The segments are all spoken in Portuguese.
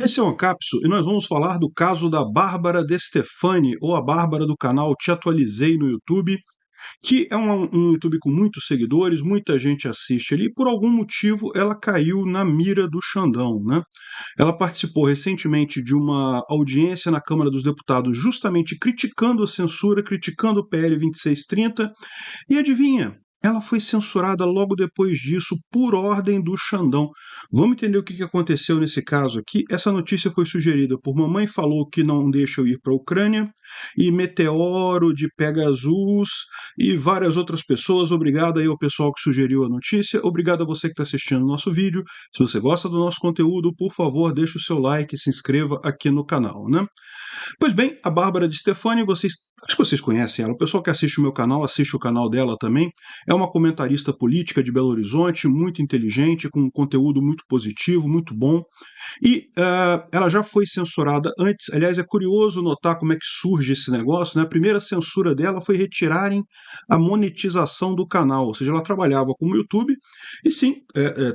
Esse é o Ancapso e nós vamos falar do caso da Bárbara De Stefani, ou a Bárbara do canal Te Atualizei no YouTube, que é um YouTube com muitos seguidores, muita gente assiste ali, e por algum motivo ela caiu na mira do Xandão, né? Ela participou recentemente de uma audiência na Câmara dos Deputados justamente criticando a censura, criticando o PL 2630, e adivinha? Ela foi censurada logo depois disso por ordem do Xandão. Vamos entender o que aconteceu nesse caso aqui. Essa notícia foi sugerida por Mamãe Falou Que Não Deixa Eu Ir para a Ucrânia, e Meteoro de Pegasus e várias outras pessoas. Obrigado aí ao pessoal que sugeriu a notícia. Obrigado a você que está assistindo o nosso vídeo. Se você gosta do nosso conteúdo, por favor, deixe o seu like e se inscreva aqui no canal, né? Pois bem, a Bárbara De Stefani, acho que vocês conhecem ela. O pessoal que assiste o meu canal, assiste o canal dela também. É uma comentarista política de Belo Horizonte, muito inteligente, com um conteúdo muito positivo, muito bom. E ela já foi censurada antes. Aliás, é curioso notar como é que surge esse negócio, né? A primeira censura dela foi retirarem a monetização do canal, ou seja, ela trabalhava como YouTube, e sim,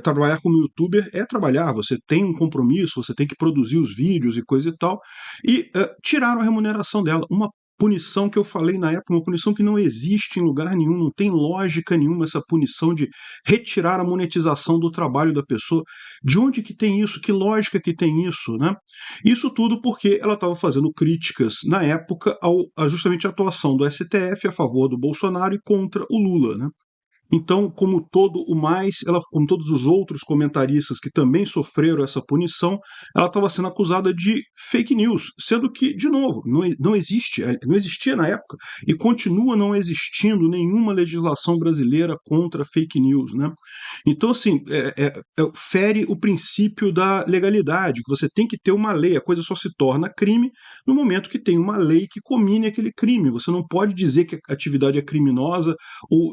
trabalhar como YouTuber é trabalhar, você tem um compromisso, você tem que produzir os vídeos e coisa e tal, e tiraram a remuneração dela, uma punição que eu falei na época, uma punição que não existe em lugar nenhum, não tem lógica nenhuma essa punição de retirar a monetização do trabalho da pessoa. De onde que tem isso? Que lógica que tem isso, né? Isso tudo porque ela estava fazendo críticas na época a justamente a atuação do STF a favor do Bolsonaro e contra o Lula, né? Então, como todo o mais, como todos os outros comentaristas que também sofreram essa punição, ela estava sendo acusada de fake news, sendo que, de novo, não existia na época e continua não existindo nenhuma legislação brasileira contra fake news, né? Então, assim, fere o princípio da legalidade, que você tem que ter uma lei, a coisa só se torna crime no momento que tem uma lei que comine aquele crime. Você não pode dizer que a atividade é criminosa ou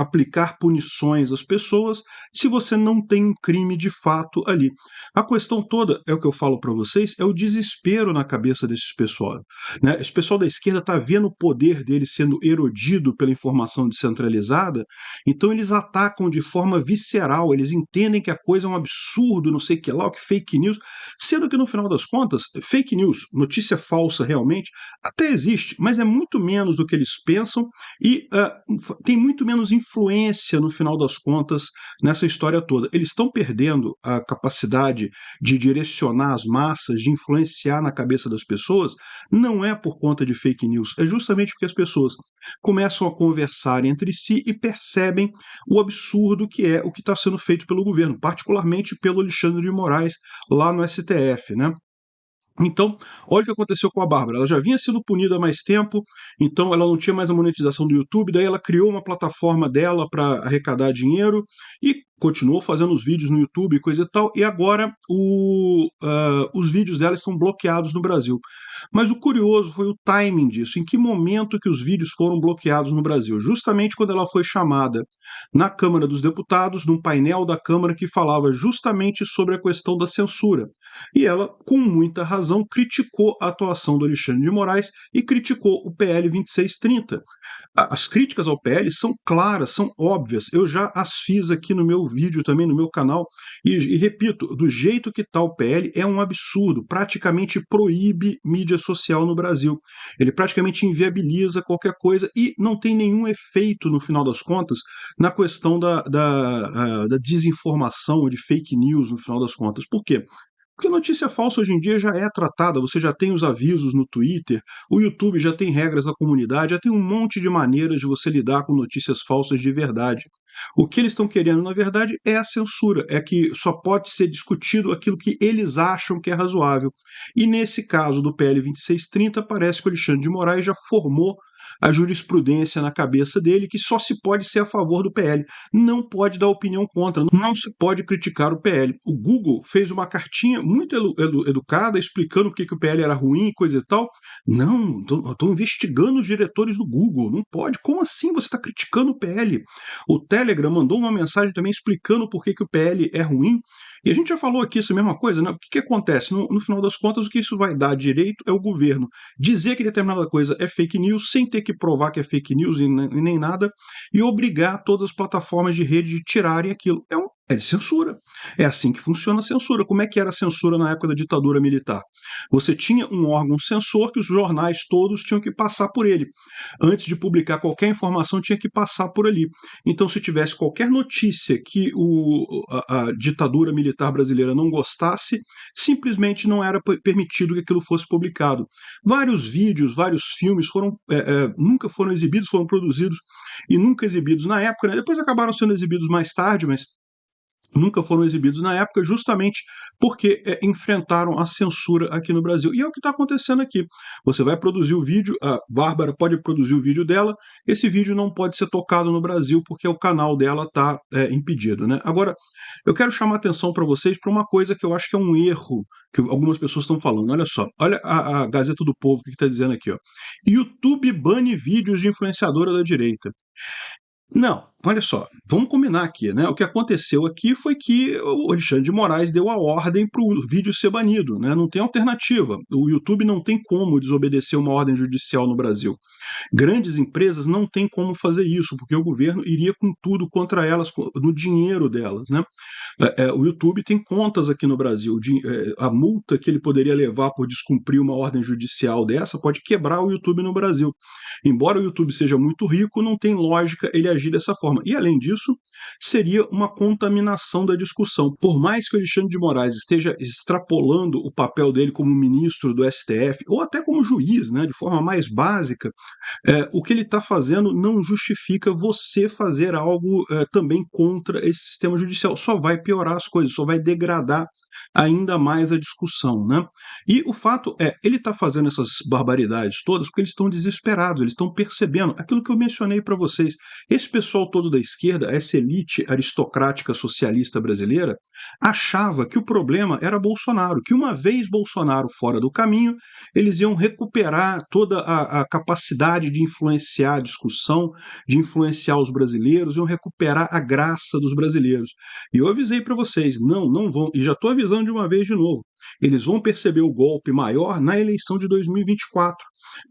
aplicar punições às pessoas se você não tem um crime de fato ali. A questão toda, é o que eu falo para vocês, é o desespero na cabeça desses pessoal, né? Esse pessoal da esquerda está vendo o poder deles sendo erodido pela informação descentralizada, então eles atacam de forma visceral, eles entendem que a coisa é um absurdo, não sei o que lá, o que fake news, sendo que no final das contas, fake news, notícia falsa realmente, até existe, mas é muito menos do que eles pensam e tem muito menos influência, no final das contas, nessa história toda. Eles estão perdendo a capacidade de direcionar as massas, de influenciar na cabeça das pessoas, não é por conta de fake news, é justamente porque as pessoas começam a conversar entre si e percebem o absurdo que é o que está sendo feito pelo governo, particularmente pelo Alexandre de Moraes, lá no STF, né? Então, olha o que aconteceu com a Bárbara. Ela já vinha sendo punida há mais tempo, então ela não tinha mais a monetização do YouTube, daí ela criou uma plataforma dela para arrecadar dinheiro e continuou fazendo os vídeos no YouTube e coisa e tal, e agora os vídeos dela estão bloqueados no Brasil. Mas o curioso foi o timing disso, em que momento que os vídeos foram bloqueados no Brasil? Justamente quando ela foi chamada na Câmara dos Deputados, num painel da Câmara que falava justamente sobre a questão da censura. E ela, com muita razão, criticou a atuação do Alexandre de Moraes e criticou o PL 2630. As críticas ao PL são claras, são óbvias. Eu já as fiz aqui no meu vídeo, também no meu canal, e repito, do jeito que está o PL, é um absurdo, praticamente proíbe mídia social no Brasil. Ele praticamente inviabiliza qualquer coisa e não tem nenhum efeito, no final das contas, na questão da desinformação, de fake news, no final das contas. Por quê? Porque notícia falsa hoje em dia já é tratada, você já tem os avisos no Twitter, o YouTube já tem regras da comunidade, já tem um monte de maneiras de você lidar com notícias falsas de verdade. O que eles estão querendo, na verdade, é a censura, é que só pode ser discutido aquilo que eles acham que é razoável. E nesse caso do PL 2630, parece que o Alexandre de Moraes já formou a jurisprudência na cabeça dele que só se pode ser a favor do PL, não pode dar opinião contra, não se pode criticar o PL. O Google fez uma cartinha muito educada explicando por que o PL era ruim e coisa e tal. Não, estou investigando os diretores do Google, não pode. Como assim você está criticando o PL? O Telegram mandou uma mensagem também explicando por que o PL é ruim. E a gente já falou aqui essa mesma coisa, né? O que acontece? No final das contas, o que isso vai dar direito é o governo dizer que determinada coisa é fake news, sem ter que provar que é fake news e nem nada, e obrigar todas as plataformas de rede de tirarem aquilo. É um É de censura. É assim que funciona a censura. Como é que era a censura na época da ditadura militar? Você tinha um órgão censor que os jornais todos tinham que passar por ele. Antes de publicar qualquer informação, tinha que passar por ali. Então, se tivesse qualquer notícia que a ditadura militar brasileira não gostasse, simplesmente não era permitido que aquilo fosse publicado. Vários vídeos, vários filmes nunca foram exibidos, foram produzidos e nunca exibidos na época, né? Depois acabaram sendo exibidos mais tarde, mas nunca foram exibidos na época, justamente porque enfrentaram a censura aqui no Brasil. E é o que está acontecendo aqui. Você vai produzir o vídeo, a Bárbara pode produzir o vídeo dela, esse vídeo não pode ser tocado no Brasil porque o canal dela está impedido. Né? Agora, eu quero chamar a atenção para vocês para uma coisa que eu acho que é um erro que algumas pessoas estão falando. Olha só, olha a Gazeta do Povo que está dizendo aqui. Ó. YouTube bane vídeos de influenciadora da direita. Não, olha só, vamos combinar aqui, né? O que aconteceu aqui foi que o Alexandre de Moraes deu a ordem para o vídeo ser banido, né? Não tem alternativa. O YouTube não tem como desobedecer uma ordem judicial no Brasil. Grandes empresas não têm como fazer isso, porque o governo iria com tudo contra elas, no dinheiro delas, né? O YouTube tem contas aqui no Brasil. A multa que ele poderia levar por descumprir uma ordem judicial dessa pode quebrar o YouTube no Brasil. Embora o YouTube seja muito rico, não tem lógica ele agir dessa forma. E, além disso, seria uma contaminação da discussão. Por mais que o Alexandre de Moraes esteja extrapolando o papel dele como ministro do STF, ou até como juiz, né, de forma mais básica, o que ele está fazendo não justifica você fazer algo também contra esse sistema judicial. Só vai piorar as coisas, só vai degradar ainda mais a discussão, né? E o fato é, ele está fazendo essas barbaridades todas porque eles estão desesperados, eles estão percebendo aquilo que eu mencionei para vocês. Esse pessoal todo da esquerda, essa elite aristocrática socialista brasileira, achava que o problema era Bolsonaro, que uma vez Bolsonaro fora do caminho, eles iam recuperar toda a capacidade de influenciar a discussão, de influenciar os brasileiros, iam recuperar a graça dos brasileiros. E eu avisei para vocês, não vão, e já estou avisando de uma vez de novo, eles vão perceber o golpe maior na eleição de 2024,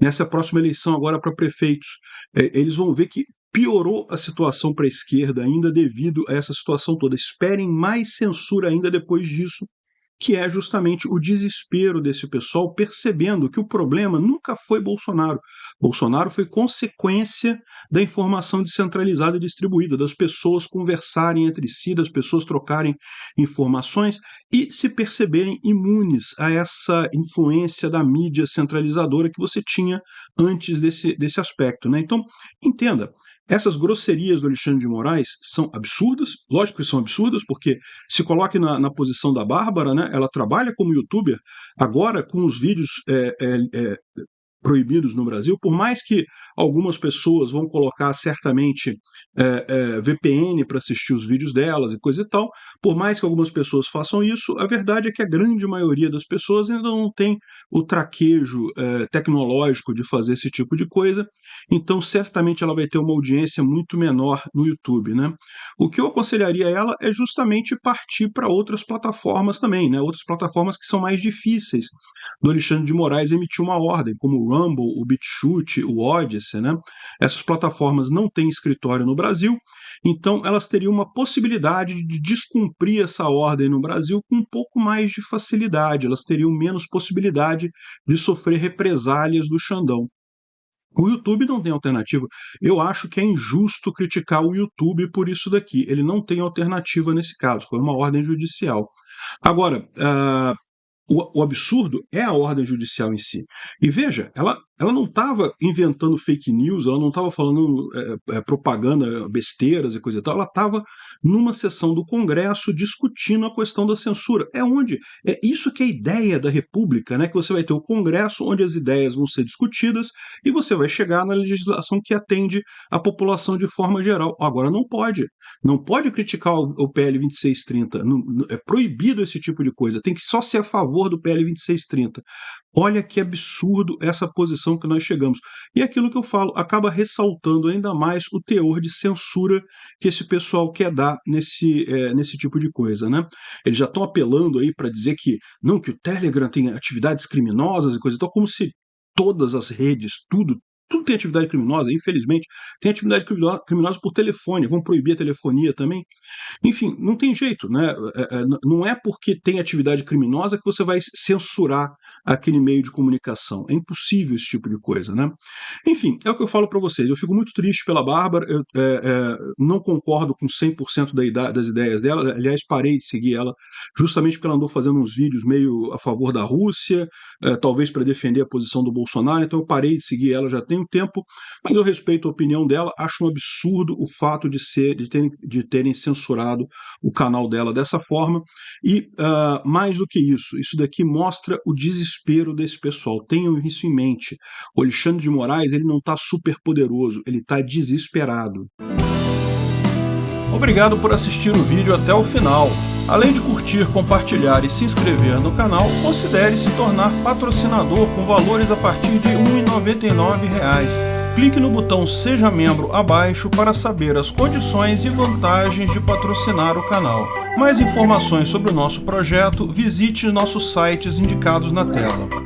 nessa próxima eleição agora para prefeitos. Eles vão ver que piorou a situação para a esquerda ainda devido a essa situação toda. Esperem mais censura ainda depois disso, que é justamente o desespero desse pessoal percebendo que o problema nunca foi Bolsonaro. Bolsonaro foi consequência da informação descentralizada e distribuída, das pessoas conversarem entre si, das pessoas trocarem informações e se perceberem imunes a essa influência da mídia centralizadora que você tinha antes desse aspecto. Né? Então, entenda, essas grosserias do Alexandre de Moraes são absurdas, lógico que são absurdas, porque se coloque na posição da Bárbara, né? Ela trabalha como youtuber, agora com os vídeos proibidos no Brasil, por mais que algumas pessoas vão colocar certamente VPN para assistir os vídeos delas e coisa e tal, por mais que algumas pessoas façam isso, a verdade é que a grande maioria das pessoas ainda não tem o traquejo tecnológico de fazer esse tipo de coisa, então certamente ela vai ter uma audiência muito menor no YouTube, né? O que eu aconselharia a ela é justamente partir para outras plataformas também, né? Outras plataformas que são mais difíceis do Alexandre de Moraes emitir uma ordem, como o Rumble, o BitChute, o Odysee, né? Essas plataformas não têm escritório no Brasil, então elas teriam uma possibilidade de descumprir essa ordem no Brasil com um pouco mais de facilidade, elas teriam menos possibilidade de sofrer represálias do Xandão. O YouTube não tem alternativa. Eu acho que é injusto criticar o YouTube por isso daqui. Ele não tem alternativa nesse caso, foi uma ordem judicial. Agora, o absurdo é a ordem judicial em si. E veja, ela não estava inventando fake news, ela não estava falando propaganda, besteiras e coisa e tal, ela estava numa sessão do Congresso discutindo a questão da censura. É isso que é a ideia da República, né? Que você vai ter o Congresso onde as ideias vão ser discutidas e você vai chegar na legislação que atende a população de forma geral. Agora não pode criticar o PL 2630, é proibido esse tipo de coisa, tem que só ser a favor do PL 2630. Olha que absurdo essa posição que nós chegamos. E aquilo que eu falo acaba ressaltando ainda mais o teor de censura que esse pessoal quer dar nesse tipo de coisa, né? Eles já estão apelando aí para dizer que que o Telegram tem atividades criminosas e coisa e tal, como se todas as redes, tudo tem atividade criminosa, infelizmente. Tem atividade criminosa por telefone, vão proibir a telefonia também. Enfim, não tem jeito, né? Não é porque tem atividade criminosa que você vai censurar aquele meio de comunicação. É impossível esse tipo de coisa, né? Enfim, é o que eu falo para vocês. Eu fico muito triste pela Bárbara, eu não concordo com 100% das ideias dela. Aliás, parei de seguir ela justamente porque ela andou fazendo uns vídeos meio a favor da Rússia, talvez para defender a posição do Bolsonaro, então eu parei de seguir ela já tem um tempo, mas eu respeito a opinião dela, acho um absurdo o fato de terem censurado o canal dela dessa forma, e mais do que isso daqui mostra o desespero desse pessoal. Tenham isso em mente. O Alexandre de Moraes, ele não está super poderoso, ele está desesperado. Obrigado por assistir o vídeo até o final. Além de curtir, compartilhar e se inscrever no canal, considere se tornar patrocinador com valores a partir de R$ 1,99. Clique no botão Seja Membro abaixo para saber as condições e vantagens de patrocinar o canal. Mais informações sobre o nosso projeto, visite nossos sites indicados na tela.